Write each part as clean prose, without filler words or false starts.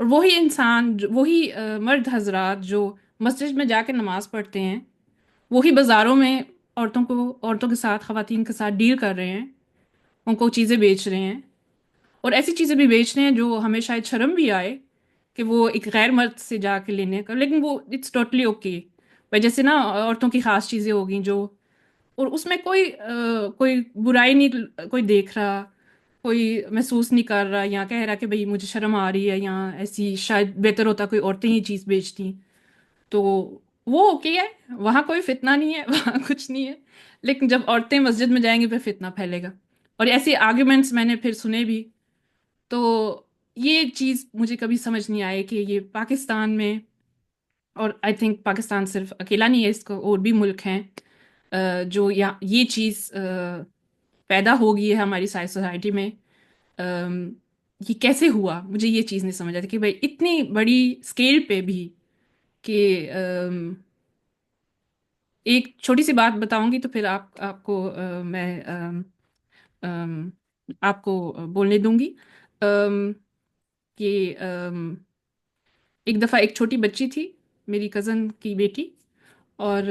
اور وہی انسان وہی مرد حضرات جو مسجد میں جا کے نماز پڑھتے ہیں، وہی بازاروں میں عورتوں کے ساتھ، خواتین کے ساتھ ڈیل کر رہے ہیں، ان کو چیزیں بیچ رہے ہیں، اور ایسی چیزیں بھی بیچ رہے ہیں جو ہمیں شاید شرم بھی آئے کہ وہ ایک غیر مرد سے جا کے لینے کا، لیکن وہ اٹس ٹوٹلی اوکے. بھائی جیسے نا عورتوں کی خاص چیزیں ہوگی جو، اور اس میں کوئی برائی نہیں کوئی دیکھ رہا، کوئی محسوس نہیں کر رہا یا کہہ رہا کہ بھئی مجھے شرم آ رہی ہے، یا ایسی شاید بہتر ہوتا کوئی عورتیں ہی چیز بیچتی تو وہ اوکے ہے، وہاں کوئی فتنہ نہیں ہے، وہاں کچھ نہیں ہے. لیکن جب عورتیں مسجد میں جائیں گی پھر فتنہ پھیلے گا. اور ایسے آرگیومنٹس میں نے پھر سنے بھی. تو یہ چیز مجھے کبھی سمجھ نہیں آئی کہ یہ پاکستان میں، اور آئی تھنک پاکستان صرف اکیلا نہیں ہے، اس کو اور بھی ملک ہیں جو یہ چیز پیدا ہو گئی ہے ہماری سوسائٹی میں. یہ کیسے ہوا مجھے یہ چیز نہیں سمجھ آتی کہ بھائی اتنی بڑی اسکیل پہ بھی کہ ایک چھوٹی سی بات بتاؤں گی تو پھر آپ کو میں ام، آپ کو بولنے دوں گی. کہ ایک دفعہ ایک چھوٹی بچی تھی، میری کزن کی بیٹی، اور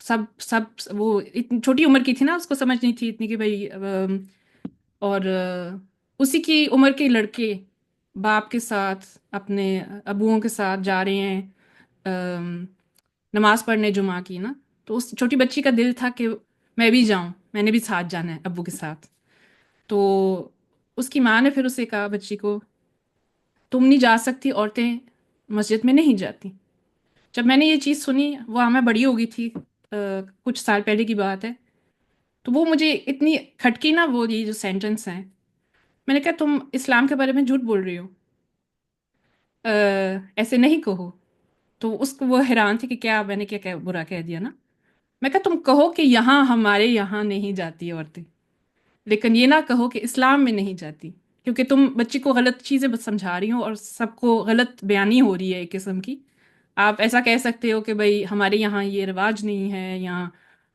سب وہ اتنی چھوٹی عمر کی تھی نا، اس کو سمجھ نہیں تھی اتنی کہ بھائی اور اسی کی عمر کے لڑکے باپ کے ساتھ اپنے ابوؤں کے ساتھ جا رہے ہیں نماز پڑھنے جمعہ کی نا. تو اس چھوٹی بچی کا دل تھا کہ میں بھی جاؤں، میں نے بھی ساتھ جانا ہے ابو کے ساتھ. تو اس کی ماں نے پھر اسے کہا بچی کو، تم نہیں جا سکتی، عورتیں مسجد میں نہیں جاتی. جب میں نے یہ چیز سنی، وہ میں بڑی ہو گئی تھی، کچھ سال پہلے کی بات ہے، تو وہ مجھے اتنی کھٹکی نا، وہ یہ جو سینٹنس ہیں. میں نے کہا تم اسلام کے بارے میں جھوٹ بول رہی ہو، ایسے نہیں کہو. تو اس کو وہ حیران تھی کہ کیا میں نے کیا برا کہہ دیا نا. میں کہا تم کہو کہ یہاں ہمارے یہاں نہیں جاتی عورتیں، لیکن یہ نہ کہو کہ اسلام میں نہیں جاتی، کیونکہ تم بچی کو غلط چیزیں بس سمجھا رہی ہو اور سب کو غلط بیانی ہو رہی ہے ایک قسم کی. آپ ایسا کہہ سکتے ہو کہ بھئی ہمارے یہاں یہ رواج نہیں ہے، یا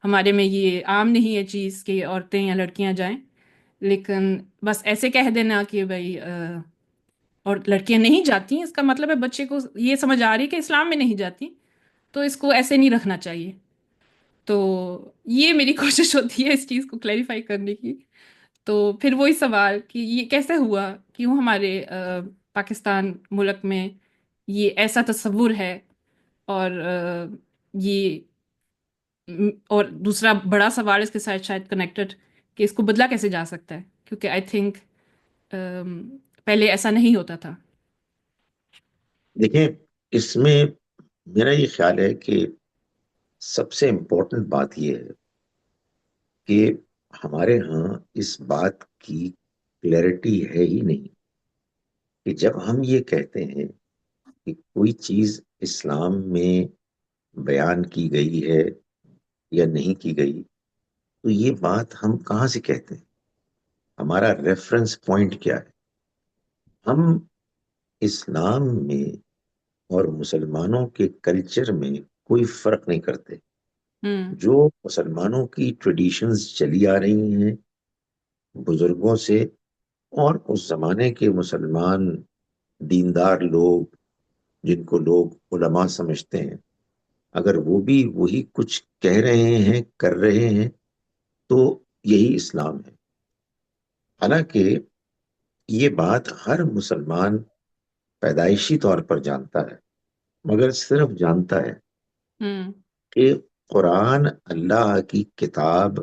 ہمارے میں یہ عام نہیں ہے چیز کہ عورتیں یا لڑکیاں جائیں، لیکن بس ایسے کہہ دینا کہ بھئی اور لڑکیاں نہیں جاتی، اس کا مطلب ہے بچے کو یہ سمجھ آ رہی ہے کہ اسلام میں نہیں جاتی، تو اس کو ایسے نہیں رکھنا چاہیے. تو یہ میری کوشش ہوتی ہے اس چیز کو کلیریفائی کرنے کی. تو پھر وہی سوال کہ یہ کیسے ہوا، کیوں ہمارے پاکستان ملک میں یہ ایسا تصور ہے، اور یہ اور دوسرا بڑا سوال اس کے ساتھ شاید کنیکٹڈ، کہ اس کو بدلا کیسے جا سکتا ہے، کیونکہ آئی تھنک پہلے ایسا نہیں ہوتا تھا. دیکھیں، اس میں میرا یہ خیال ہے کہ سب سے امپورٹنٹ بات یہ ہے کہ ہمارے ہاں اس بات کی کلیئرٹی ہے ہی نہیں کہ جب ہم یہ کہتے ہیں کہ کوئی چیز اسلام میں بیان کی گئی ہے یا نہیں کی گئی، تو یہ بات ہم کہاں سے کہتے ہیں؟ ہمارا ریفرنس پوائنٹ کیا ہے؟ ہم اسلام میں اور مسلمانوں کے کلچر میں کوئی فرق نہیں کرتے. ہوں جو مسلمانوں کی ٹریڈیشنز چلی آ رہی ہیں بزرگوں سے، اور اس زمانے کے مسلمان دیندار لوگ جن کو لوگ علماء سمجھتے ہیں، اگر وہ بھی وہی کچھ کہہ رہے ہیں، کر رہے ہیں، تو یہی اسلام ہے. حالانکہ یہ بات ہر مسلمان پیدائشی طور پر جانتا ہے، مگر صرف جانتا ہے ہوں کہ قرآن اللہ کی کتاب،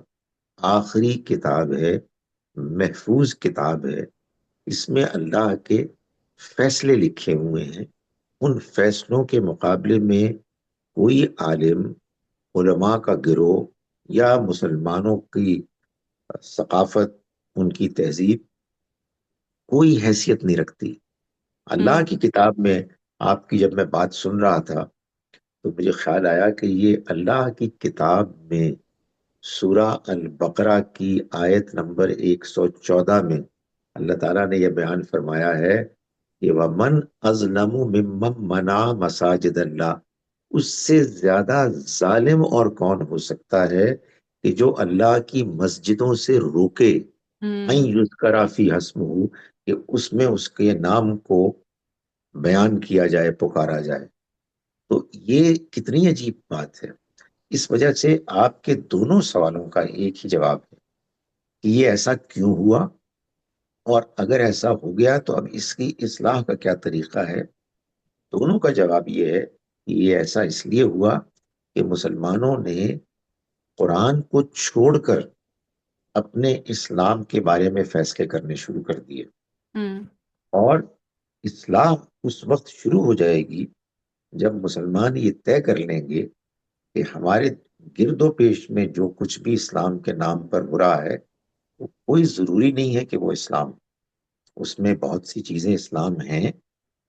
آخری کتاب ہے، محفوظ کتاب ہے. اس میں اللہ کے فیصلے لکھے ہوئے ہیں. ان فیصلوں کے مقابلے میں کوئی عالم، علماء کا گروہ یا مسلمانوں کی ثقافت، ان کی تہذیب کوئی حیثیت نہیں رکھتی. اللہ ہوں کی کتاب میں، آپ کی جب میں بات سن رہا تھا تو مجھے خیال آیا کہ یہ اللہ کی کتاب میں سورہ البقرہ کی آیت نمبر 114 میں اللہ تعالیٰ نے یہ بیان فرمایا ہے کہ وَمَنْ أَظْلَمُ مِمَّنْ مَنَعَ مَسَاجِدَ اللَّهِ، اس سے زیادہ ظالم اور کون ہو سکتا ہے کہ جو اللہ کی مسجدوں سے روکے، ہوں اَن یُذْکَرَ فِیہا اسمہ، کہ اس میں اس کے نام کو بیان کیا جائے، پکارا جائے. تو یہ کتنی عجیب بات ہے. اس وجہ سے آپ کے دونوں سوالوں کا ایک ہی جواب ہے کہ یہ ایسا کیوں ہوا، اور اگر ایسا ہو گیا تو اب اس کی اصلاح کا کیا طریقہ ہے. دونوں کا جواب یہ ہے کہ یہ ایسا اس لیے ہوا کہ مسلمانوں نے قرآن کو چھوڑ کر اپنے اسلام کے بارے میں فیصلے کرنے شروع کر دیے. ہوں اور اصلاح اس وقت شروع ہو جائے گی جب مسلمان یہ طے کر لیں گے کہ ہمارے گرد و پیش میں جو کچھ بھی اسلام کے نام پر ہو رہا ہے وہ کوئی ضروری نہیں ہے کہ وہ اسلام. اس میں بہت سی چیزیں اسلام ہیں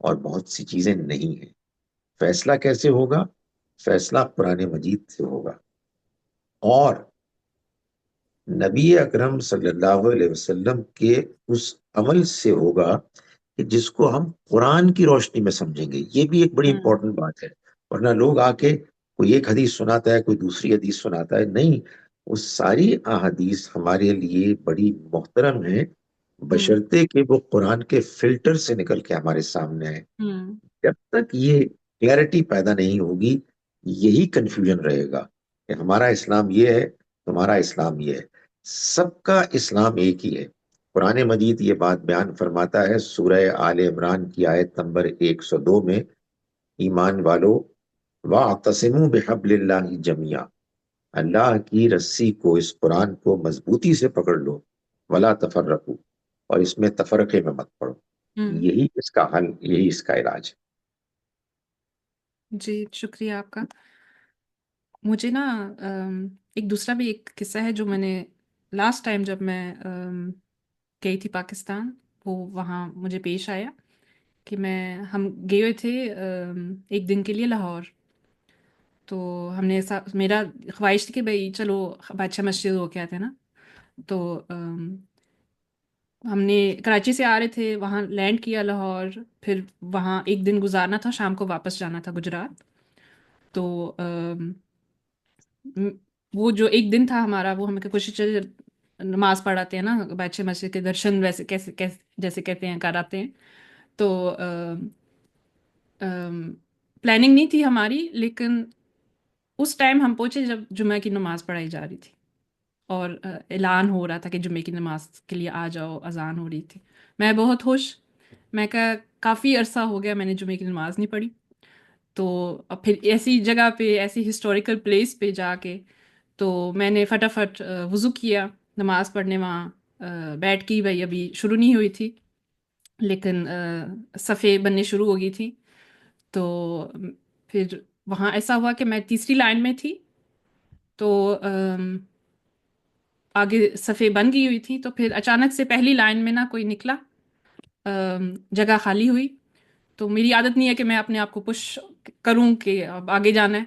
اور بہت سی چیزیں نہیں ہیں. فیصلہ کیسے ہوگا؟ فیصلہ قرآن مجید سے ہوگا، اور نبی اکرم صلی اللہ علیہ وسلم کے اس عمل سے ہوگا کہ جس کو ہم قرآن کی روشنی میں سمجھیں گے. یہ بھی ایک بڑی ہوں امپورٹنٹ بات ہے. ورنہ لوگ آ کے کوئی ایک حدیث سناتا ہے، کوئی دوسری حدیث سناتا ہے. نہیں، وہ ساری احادیث ہمارے لیے بڑی محترم ہیں، ہوں بشرطے کہ وہ قرآن کے فلٹر سے نکل کے ہمارے سامنے آئے. ہوں جب تک یہ کلیئرٹی پیدا نہیں ہوگی، یہی کنفیوژن رہے گا کہ ہمارا اسلام یہ ہے، تمہارا اسلام یہ ہے. سب کا اسلام ایک ہی ہے. قرآن مجید یہ بات بیان فرماتا ہے سورہ آل عمران کی آیت نمبر 102 میں: ایمان والو، وَاعْتَصِمُوا بِحَبْلِ اللَّهِ جَمِيعًا، اللہ کی رسی کو، اس قرآن کو مضبوطی سے پکڑ لو، ولا تفرقو، اور اس میں تفرقے میں مت پڑو. ہوں یہی اس کا حل، یہی اس کا علاج. جی شکریہ آپ کا. مجھے نا ایک دوسرا بھی ایک قصہ ہے جو میں نے لاسٹ ٹائم جب میں گئی تھی پاکستان، وہ وہاں مجھے پیش آیا کہ ہم گئے ہوئے تھے ایک دن کے لیے لاہور. تو ہم نے میرا خواہش تھی کہ بھائی چلو بادشاہ مسجد ہو کے آتے ہیں نا. تو ہم نے کراچی سے آ رہے تھے، وہاں لینڈ کیا لاہور، پھر وہاں ایک دن گزارنا تھا، شام کو واپس جانا تھا گجرات. تو م- وہ جو ایک دن تھا ہمارا، وہ ہمیں کوشش چلے نماز پڑھاتے ہیں نا، بادشاہ مسجد کے درشن ویسے کیسے جیسے کہتے ہیں کراتے ہیں. تو پلاننگ نہیں تھی ہماری، لیکن اس ٹائم ہم پہنچے جب جمعہ کی نماز پڑھائی جا رہی تھی اور اعلان ہو رہا تھا کہ جمعے کی نماز کے لیے آ جاؤ، اذان ہو رہی تھی. میں بہت خوش، میں کہا کافی عرصہ ہو گیا میں نے جمعے کی نماز نہیں پڑھی. تو اب پھر ایسی جگہ پہ، ایسی ہسٹوریکل پلیس پہ جا کے، تو میں نے فٹافٹ وضو کیا، نماز پڑھنے وہاں بیٹھ کی. بھائی ابھی شروع نہیں ہوئی تھی لیکن صفیں بننے شروع ہو گئی تھی. تو پھر وہاں ایسا ہوا کہ میں تیسری لائن میں تھی، تو آگے صفیں بن گئی ہوئی تھی. تو پھر اچانک سے پہلی لائن میں نہ کوئی نکلا، جگہ خالی ہوئی. تو میری عادت نہیں ہے کہ میں اپنے آپ کو پش کروں کہ اب آگے جانا ہے،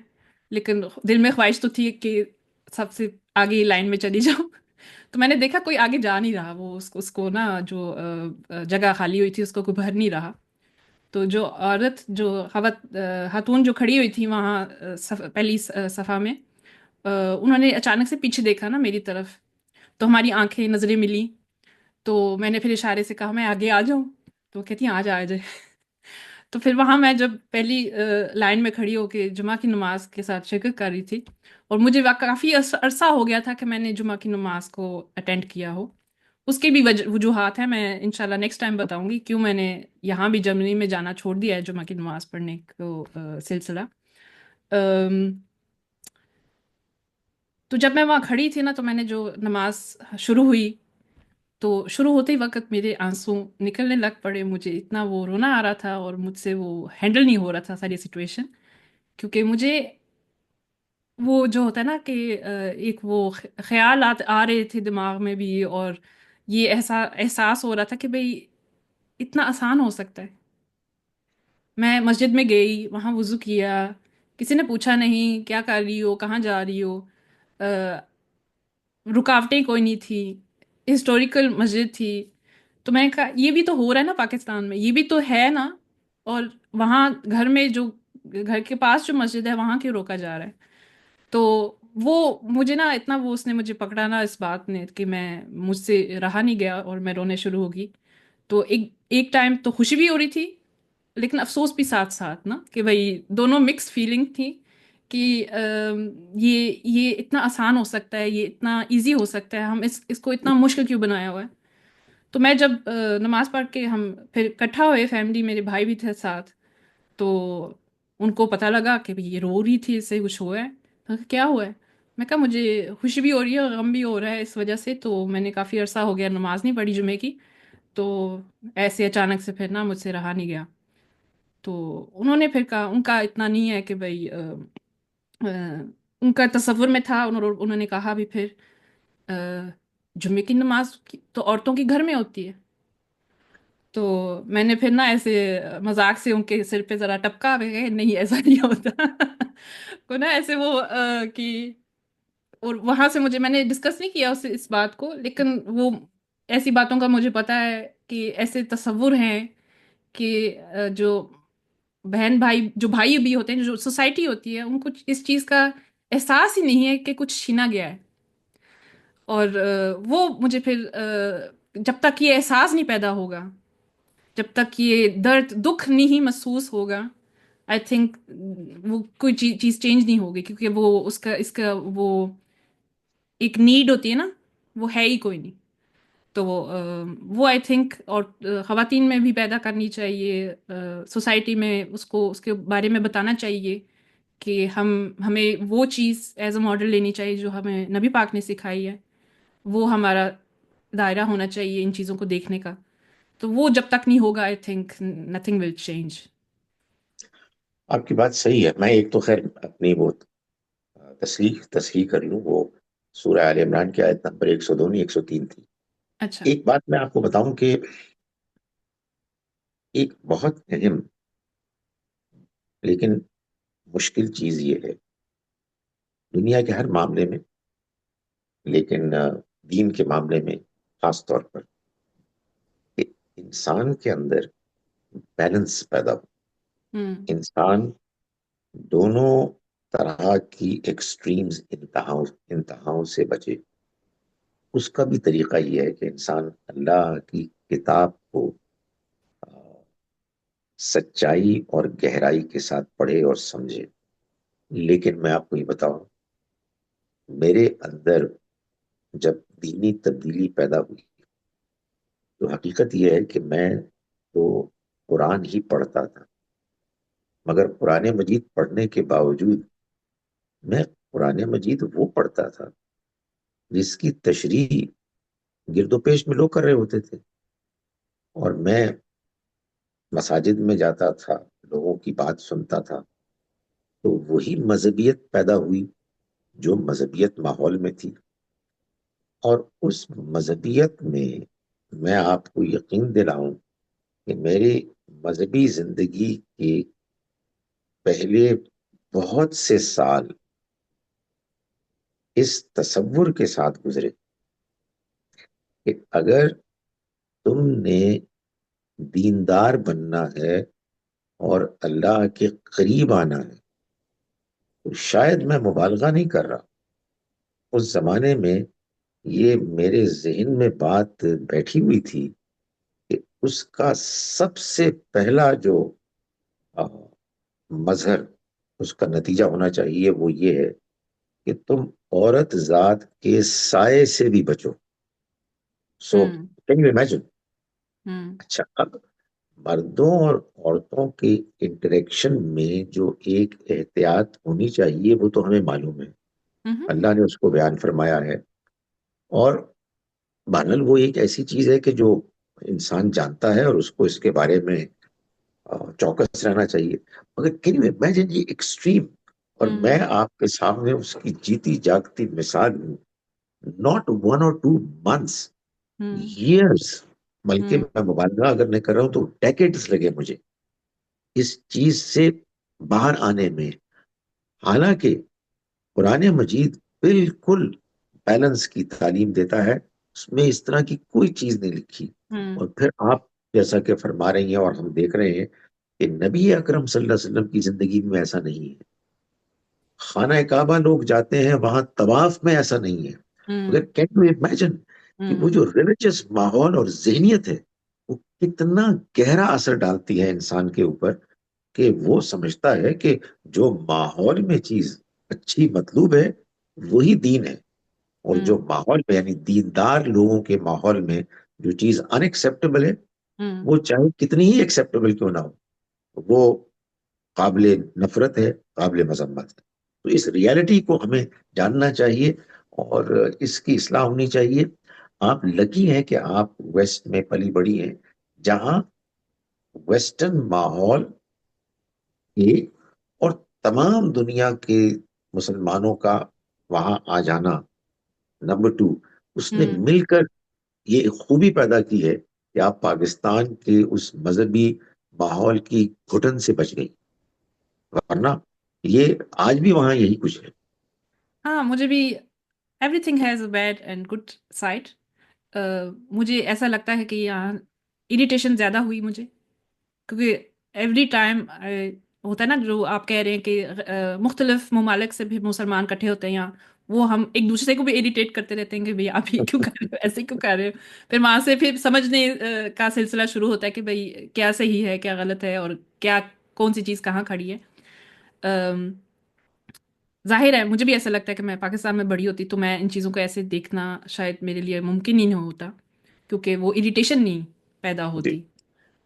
لیکن دل میں خواہش تو تھی کہ سب سے آگے لائن میں چلی جاؤں. تو میں نے دیکھا کوئی آگے جا نہیں رہا، وہ اس کو نا جو جگہ خالی ہوئی تھی اس کو کوئی بھر نہیں رہا. تو جو عورت، جو خاتون جو کھڑی ہوئی تھی وہاں پہلی صفحہ میں، انہوں نے اچانک سے پیچھے دیکھا نا میری طرف. تو ہماری آنکھیں نظریں ملی. تو میں نے پھر اشارے سے کہا میں آگے آ جاؤں. تو وہ کہتی ہیں آ جائے. تو پھر وہاں میں جب پہلی لائن میں کھڑی ہو کے جمعہ کی نماز کے ساتھ شرکت کر رہی تھی، اور مجھے کافی عرصہ ہو گیا تھا کہ میں نے جمعہ کی نماز کو اٹینڈ کیا ہو. اس کے بھی وجوہات ہیں، میں انشاءاللہ نیکسٹ ٹائم بتاؤں گی کیوں میں نے یہاں بھی جرمنی میں جانا چھوڑ دیا ہے جمعہ کی نماز پڑھنے کو سلسلہ. ام، تو جب میں وہاں کھڑی تھی نا، تو میں نے جو نماز شروع ہوئی، تو شروع ہوتے ہی وقت میرے آنسو نکلنے لگ پڑے. مجھے اتنا وہ رونا آ رہا تھا اور مجھ سے وہ ہینڈل نہیں ہو رہا تھا ساری سچویشن. کیونکہ مجھے وہ جو ہوتا ہے نا کہ ایک وہ خیالات آ رہے تھے دماغ میں بھی، اور یہ احساس ہو رہا تھا کہ بھئی اتنا آسان ہو سکتا ہے. میں مسجد میں گئی، وہاں وضو کیا، کسی نے پوچھا نہیں کیا کر رہی ہو، کہاں جا رہی ہو، رکاوٹیں کوئی نہیں تھی، ہسٹوریکل مسجد تھی. تو میں نے کہا یہ بھی تو ہو رہا ہے نا پاکستان میں، یہ بھی تو ہے نا. اور وہاں گھر کے پاس جو مسجد ہے وہاں کیوں روکا جا رہا ہے. تو وہ مجھے نا اتنا وہ اس نے مجھے پکڑا نا اس بات نے کہ مجھ سے رہا نہیں گیا اور میں رونے شروع ہو گئی. تو ایک ٹائم تو خوشی بھی ہو رہی تھی لیکن افسوس بھی ساتھ ساتھ نا کہ بھائی دونوں مکس فیلنگ تھی کہ یہ اتنا آسان ہو سکتا ہے، یہ اتنا ایزی ہو سکتا ہے، ہم اس کو اتنا مشکل کیوں بنایا ہوا ہے. تو میں جب نماز پڑھ کے ہم پھر اکٹھا ہوئے فیملی، میرے بھائی بھی تھے ساتھ، تو ان کو پتہ لگا کہ بھی یہ رو رہی تھی، اس سے کچھ ہوا ہے. میں کہا کیا ہوا ہے؟ میں کہا مجھے خوشی بھی ہو رہی ہے اور غم بھی ہو رہا ہے اس وجہ سے. تو میں نے کافی عرصہ ہو گیا نماز نہیں پڑھی جمعے کی، تو ایسے اچانک سے پھر نا مجھ سے رہا نہیں گیا. تو انہوں نے پھر کہا، ان کا اتنا نہیں ہے کہ بھائی ان کا تصور میں تھا، انہوں نے کہا بھی پھر آ، جمعے کی نماز تو عورتوں کی گھر میں ہوتی ہے. تو میں نے پھر نا ایسے مذاق سے ان کے سر پہ ذرا ٹپکا، میں کہا نہیں ایسا نہیں ہوتا. کو نا ایسے وہ کہ، اور وہاں سے میں نے ڈسکس نہیں کیا اس بات کو، لیکن وہ ایسی باتوں کا مجھے پتا ہے کہ ایسے تصور ہیں کہ جو بہن بھائی، جو بھائی بھی ہوتے ہیں، جو سوسائٹی ہوتی ہے، ان کو اس چیز کا احساس ہی نہیں ہے کہ کچھ چھینا گیا ہے. اور وہ مجھے پھر جب تک یہ احساس نہیں پیدا ہوگا، جب تک یہ درد دکھ نہیں محسوس ہوگا، آئی تھنک وہ کوئی چیز چینج نہیں ہوگی، کیونکہ وہ اس کا وہ ایک نیڈ ہوتی ہے نا، وہ ہے ہی کوئی نہیں. تو وہ آئی تھنک، اور خواتین میں بھی پیدا کرنی چاہیے، سوسائٹی میں اس کے بارے میں بتانا چاہیے کہ ہمیں وہ چیز ایز اے ماڈل لینی چاہیے جو ہمیں نبی پاک نے سکھائی ہے. وہ ہمارا دائرہ ہونا چاہیے ان چیزوں کو دیکھنے کا. تو وہ جب تک نہیں ہوگا، I think nothing will change. آپ کی بات صحیح ہے. میں ایک تو خیر اپنی وہ تصحیح کر لوں، وہ سورہ آل عمران کی آیت نمبر 102 نہیں 103 تھی. اچھا. ایک بات میں آپ کو بتاؤں کہ ایک بہت اہم لیکن مشکل چیز یہ ہے دنیا کے ہر معاملے میں، لیکن دین کے معاملے میں خاص طور پر، کہ انسان کے اندر بیلنس پیدا ہو. ہوں. انسان دونوں طرح کی ایکسٹریمز، انتہاؤں سے بچے. اس کا بھی طریقہ یہ ہے کہ انسان اللہ کی کتاب کو آ، سچائی اور گہرائی کے ساتھ پڑھے اور سمجھے. لیکن میں آپ کو یہ بتاؤں، میرے اندر جب دینی تبدیلی پیدا ہوئی تو حقیقت یہ ہے کہ میں تو قرآن ہی پڑھتا تھا، مگر قرآن مجید پڑھنے کے باوجود میں قرآن مجید وہ پڑھتا تھا جس کی تشریح گرد و پیش میں لوگ کر رہے ہوتے تھے. اور میں مساجد میں جاتا تھا، لوگوں کی بات سنتا تھا، تو وہی مذہبیت پیدا ہوئی جو مذہبیت ماحول میں تھی. اور اس مذہبیت میں آپ کو یقین دلاؤں کہ میری مذہبی زندگی کے پہلے بہت سے سال اس تصور کے ساتھ گزرے کہ اگر تم نے دیندار بننا ہے اور اللہ کے قریب آنا ہے تو شاید میں مبالغہ نہیں کر رہا، اس زمانے میں یہ میرے ذہن میں بات بیٹھی ہوئی تھی کہ اس کا سب سے پہلا جو آ، مظہر، اس کا نتیجہ ہونا چاہیے، وہ یہ ہے کہ تم عورت ذات کے سائے سے بھی بچو. سو ہوں. Can you imagine? ہوں. اچھا، اب مردوں اور عورتوں کے انٹریکشن میں جو ایک احتیاط ہونی چاہیے وہ تو ہمیں معلوم ہے، ہوں. اللہ نے اس کو بیان فرمایا ہے. اور بہرحال وہ ایک ایسی چیز ہے کہ جو انسان جانتا ہے اور اس کو اس کے بارے میں چوکس رہنا چاہیے. مگر کین یو امیجن یہ ایکسٹریم؟ اور ہوں. میں آپ کے سامنے اس کی جیتی جاگتی مثال ہوں. ناٹ 1 or 2 months، ہوں. years، بلکہ ہوں. میں مبالغہ اگر نہیں کر رہا ہوں تو ڈیکیڈز لگے مجھے اس چیز سے باہر آنے میں. حالانکہ قرآن مجید بالکل بیلنس کی تعلیم دیتا ہے، اس میں اس طرح کی کوئی چیز نہیں لکھی. ہوں. اور پھر آپ جیسا کہ فرما رہی ہیں اور ہم دیکھ رہے ہیں کہ نبی اکرم صلی اللہ علیہ وسلم کی زندگی میں ایسا نہیں ہے. خانہ کعبہ لوگ جاتے ہیں، وہاں طواف میں ایسا نہیں ہے. مگر ہوں. کین یو امیجن کہ وہ ہوں. جو ریلیجس ماحول اور ذہنیت ہے وہ کتنا گہرا اثر ڈالتی ہے انسان کے اوپر، کہ وہ سمجھتا ہے کہ جو ماحول میں چیز اچھی مطلوب ہے وہی دین ہے، اور جو ہوں ماحول میں یعنی دیندار لوگوں کے ماحول میں جو چیز ان ایکسیپٹیبل ہے، ہوں وہ چاہے کتنی ہی ایکسیپٹیبل کیوں نہ ہو، وہ قابل نفرت ہے، قابل مذمت ہے۔ تو اس ریالٹی کو ہمیں جاننا چاہیے اور اس کی اصلاح ہونی چاہیے۔ آپ لکی ہیں کہ آپ ویسٹ میں پلی بڑی ہیں، جہاں ویسٹرن ماحول کے اور تمام دنیا کے مسلمانوں کا وہاں آ جانا، نمبر ٹو، اس نے ہوں مل کر یہ ایک خوبی پیدا کی ہے کہ آپ پاکستان کے اس مذہبی ماحول کی گھٹن سے بچ گئی، ورنہ یہ آج بھی وہاں یہی کچھ ہے۔ ہاں مجھے بھی every thing has a bad and good side. مجھے ایسا لگتا ہے کہ یہاں اریٹیشن زیادہ ہوئی مجھے، کیونکہ ایوری ٹائم ہوتا ہے نا جو آپ کہہ رہے ہیں کہ مختلف ممالک سے بھی مسلمان کٹھے ہوتے ہیں یہاں، وہ ہم ایک دوسرے کو بھی اریٹیٹ کرتے رہتے ہیں کہ بھئی آپ یہ کیوں کر رہے ہو، ایسے کیوں کر رہے ہو. پھر وہاں سے پھر سمجھنے کا سلسلہ شروع ہوتا ہے کہ بھئی کیا صحیح ہے کیا غلط ہے، اور کیا کون سی چیز کہاں کھڑی ہے. ظاہر ہے مجھے بھی ایسا لگتا ہے کہ میں پاکستان میں بڑی ہوتی تو میں ان چیزوں کو ایسے دیکھنا شاید میرے لیے ممکن ہی نہیں ہوتا، کیونکہ وہ اریٹیشن نہیں پیدا جی، ہوتی.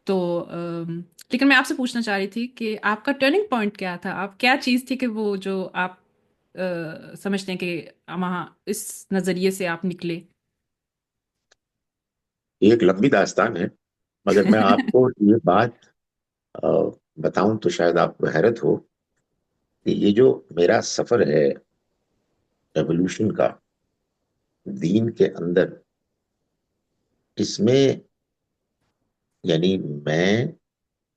تو لیکن میں آپ سے پوچھنا چاہ رہی تھی کہ آپ کا ٹرننگ پوائنٹ کیا تھا، آپ کیا چیز تھی کہ وہ جو آپ سمجھتے ہیں کہ وہاں اس نظریے سے آپ نکلے. ایک لمبی داستان ہے، مگر میں آپ کو یہ بات آ، بتاؤں تو شاید آپ کو حیرت ہو کہ یہ جو میرا سفر ہے ایوولوشن کا دین کے اندر، اس میں یعنی میں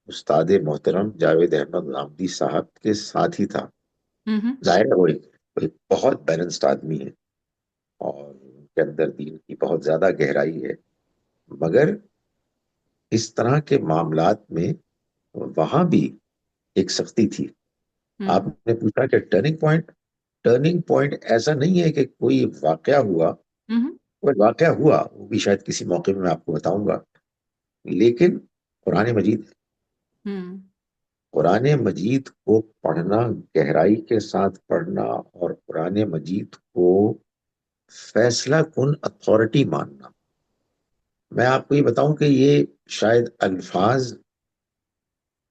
استاد محترم جاوید احمد غامدی صاحب کے ساتھ ہی تھا. ہوں ظاہر ہے وہ ایک بہت بیلنسڈ آدمی ہے اور ان کے اندر دین کی بہت زیادہ گہرائی ہے، مگر اس طرح کے معاملات میں وہاں بھی ایک سختی تھی. ہوں آپ نے پوچھا کہ ٹرننگ پوائنٹ ایسا نہیں ہے کہ کوئی واقعہ ہوا. ہوں کوئی واقعہ ہوا وہ بھی شاید کسی موقع میں آپ کو بتاؤں گا، لیکن قرآن مجید، ہوں قرآن مجید کو پڑھنا، گہرائی کے ساتھ پڑھنا، اور قرآن مجید کو فیصلہ کن اتھارٹی ماننا. میں آپ کو یہ بتاؤں کہ یہ شاید الفاظ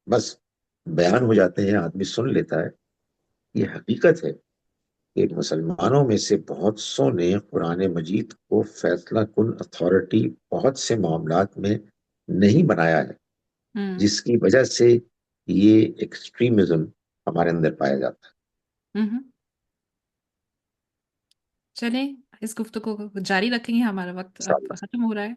بس بیان ہو جاتے ہیں، آدمی سن لیتا ہے. یہ حقیقت ہے کہ مسلمانوں میں سے بہت سو نے قرآن مجید کو فیصلہ کن اتھارٹی بہت سے معاملات میں نہیں بنایا ہے، ہوں جس کی وجہ سے یہ ایکسٹریمزم ہمارے اندر پایا جاتا ہے. ہوں. چلیں اس گفتگو کو جاری رکھیں گے، ہمارا وقت اب انشاءاللہ ختم ہو رہا ہے.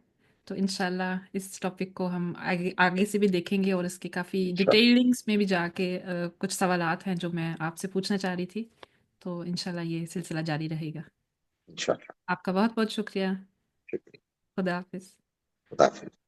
تو انشاءاللہ اس ٹاپک کو ہم آگے آگے سے بھی دیکھیں گے، اور اس کی کافی انشاءاللہ ڈیٹیلنگس میں بھی جا کے کچھ سوالات ہیں جو میں آپ سے پوچھنا چاہ رہی تھی. تو انشاءاللہ یہ سلسلہ جاری رہے گا. انشاءاللہ. آپ کا بہت بہت شکریہ. شکریہ. خدا حافظ. خدا حافظ.